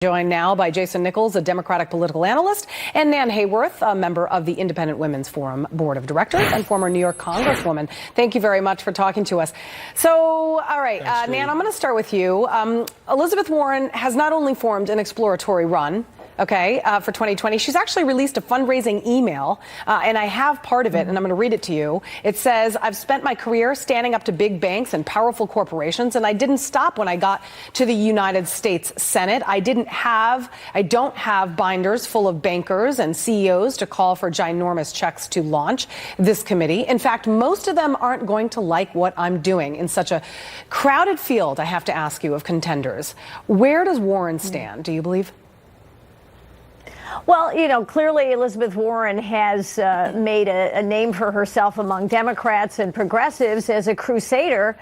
Joined now by Jason Nichols, a Democratic political analyst, and Nan Hayworth, a member of the Independent Women's Forum Board of Directors and former New York Congresswoman. Thank you very much for talking to us. So, all right, Nan, I'm going to start with you. Elizabeth Warren has not only formed an exploratory run, for 2020. She's actually released a fundraising email, and I have part of it, and I'm going to read it to you. It says, I've spent my career standing up to big banks and powerful corporations, and I didn't stop when I got to the United States Senate. I don't have binders full of bankers and CEOs to call for ginormous checks to launch this committee. In fact, most of them aren't going to like what I'm doing in such a crowded field, I have to ask you, of contenders. Where does Warren stand, do you believe? Well, you know, clearly Elizabeth Warren has made a name for herself among Democrats and progressives as a crusader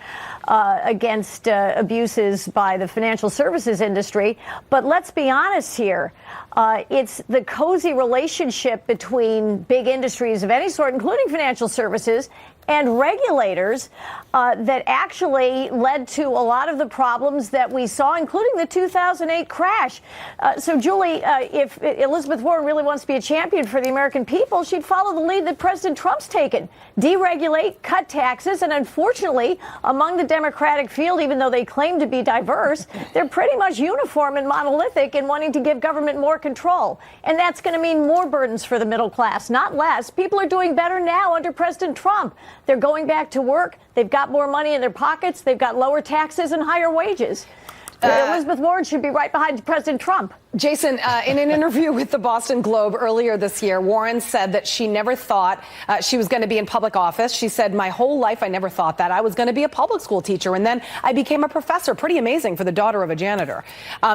against abuses by the financial services industry. But let's be honest here. It's the cozy relationship between big industries of any sort, including financial services, and regulators that actually led to a lot of the problems that we saw, including the 2008 crash. So, Julie, if Elizabeth Warren really wants to be a champion for the American people, she'd follow the lead that President Trump's taken. Deregulate, cut taxes, and unfortunately, among the Democratic field, even though they claim to be diverse, they're pretty much uniform and monolithic in wanting to give government more control. And that's going to mean more burdens for the middle class, not less. People are doing better now under President Trump. They're going back to work. They've got more money in their pockets. They've got lower taxes and higher wages. Elizabeth Warren should be right behind President Trump. Jason, in an interview with the Boston Globe earlier this year, Warren said that she never thought she was going to be in public office. She said, my whole life, I never thought that. I was going to be a public school teacher, and then I became a professor. Pretty amazing for the daughter of a janitor.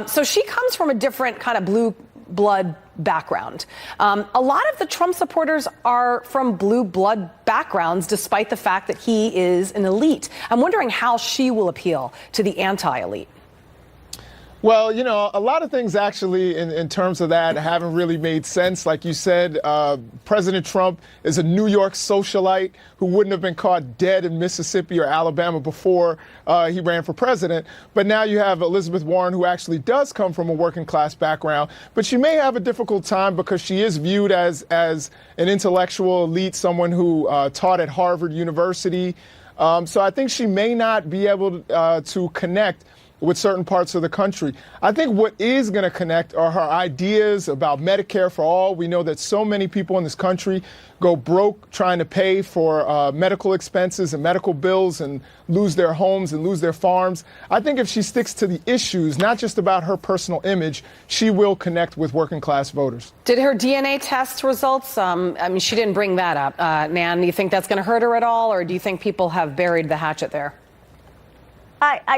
So she comes from a different kind of blue blood background. A lot of the Trump supporters are from blue blood backgrounds, despite the fact that he is an elite. I'm wondering how she will appeal to the anti-elite. Well, you know, a lot of things actually in terms of that haven't really made sense. Like you said, President Trump is a New York socialite who wouldn't have been caught dead in Mississippi or Alabama before he ran for president. But now you have Elizabeth Warren, who actually does come from a working class background. But she may have a difficult time because she is viewed as an intellectual elite, someone who taught at Harvard University. So I think she may not be able to connect with certain parts of the country. I think what is going to connect are her ideas about Medicare for all. We know that so many people in this country go broke trying to pay for medical expenses and medical bills and lose their homes and lose their farms. I think if she sticks to the issues, not just about her personal image, she will connect with working class voters. Did her DNA test results, I mean, she didn't bring that up. Nan, do you think that's going to hurt her at all, or do you think people have buried the hatchet there?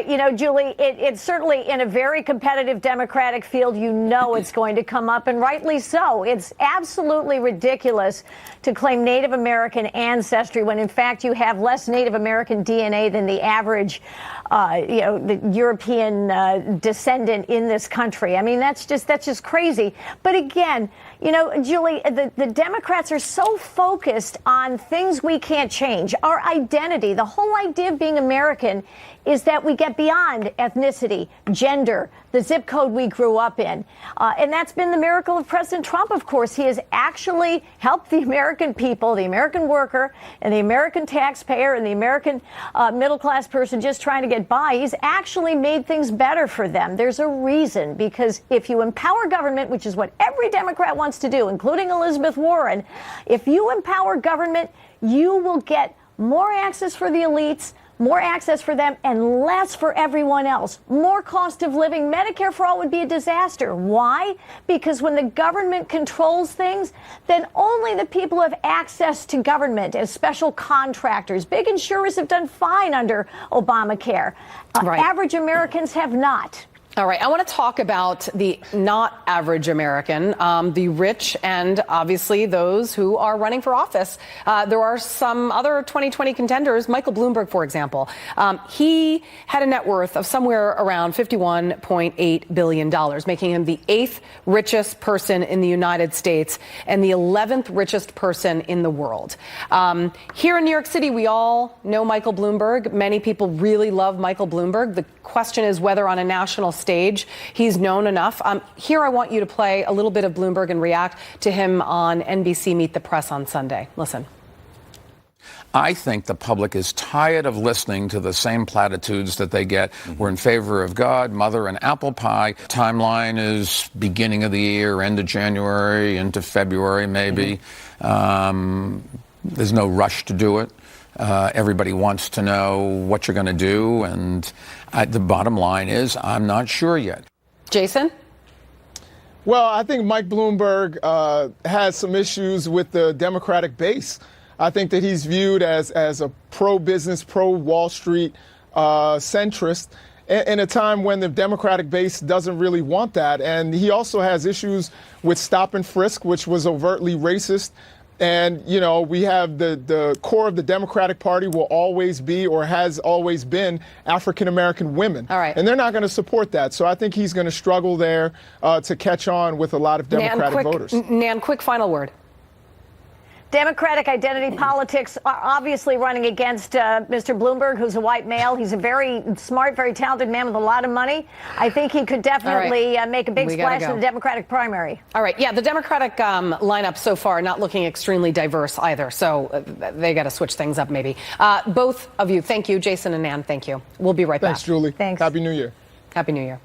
You know, Julie, it's certainly in a very competitive Democratic field, you know it's going to come up, and rightly so. It's absolutely ridiculous to claim Native American ancestry when, in fact, you have less Native American DNA than the average, the European descendant in this country. I mean, that's just crazy. But again, you know, Julie, the Democrats are so focused on things we can't change. Our identity, the whole idea of being American is that we get beyond ethnicity, gender, the zip code we grew up in. And that's been the miracle of President Trump, of course. He has actually helped the American people, the American worker, and the American taxpayer, and the American middle-class person just trying to get by. He's actually made things better for them. There's a reason, because if you empower government, which is what every Democrat wants to do, including Elizabeth Warren, if you empower government, you will get more access for the elites, more access for them, and less for everyone else. More cost of living. Medicare for all would be a disaster. Why? Because when the government controls things, then only the people have access to government as special contractors. Big insurers have done fine under Obamacare. Right. Average Americans have not. All right, I want to talk about the not average American, the rich, and obviously those who are running for office. There are some other 2020 contenders, Michael Bloomberg, for example. He had a net worth of somewhere around $51.8 billion, making him the 8th richest person in the United States and the 11th richest person in the world. Here in New York City, we all know Michael Bloomberg. Many people really love Michael Bloomberg. The question is whether on a national stage. He's known enough. Here, I want you to play a little bit of Bloomberg and react to him on NBC Meet the Press on Sunday. Listen. I think the public is tired of listening to the same platitudes that they get. We're in favor of God, mother, and apple pie. Timeline is beginning of the year, end of January, into February, maybe. There's no rush to do it. Everybody wants to know what you're going to do. And the bottom line is, I'm not sure yet. Jason? Well, I think Mike Bloomberg has some issues with the Democratic base. I think that he's viewed as a pro-business, pro-Wall Street centrist in a time when the Democratic base doesn't really want that. And he also has issues with stop and frisk, which was overtly racist. And, you know, we have the core of the Democratic Party will always be or has always been African-American women. All right. And they're not going to support that. So I think he's going to struggle there to catch on with a lot of Democratic voters. Nan, quick final word. Democratic identity politics are obviously running against Mr. Bloomberg, who's a white male. He's a very smart, very talented man with a lot of money. I think he could definitely make a big splash in the Democratic primary. All right. Yeah, the Democratic lineup so far not looking extremely diverse either. So they got to switch things up maybe. Both of you, thank you. Jason and Nan, thank you. We'll be right back. Thanks, Julie. Thanks. Happy New Year. Happy New Year.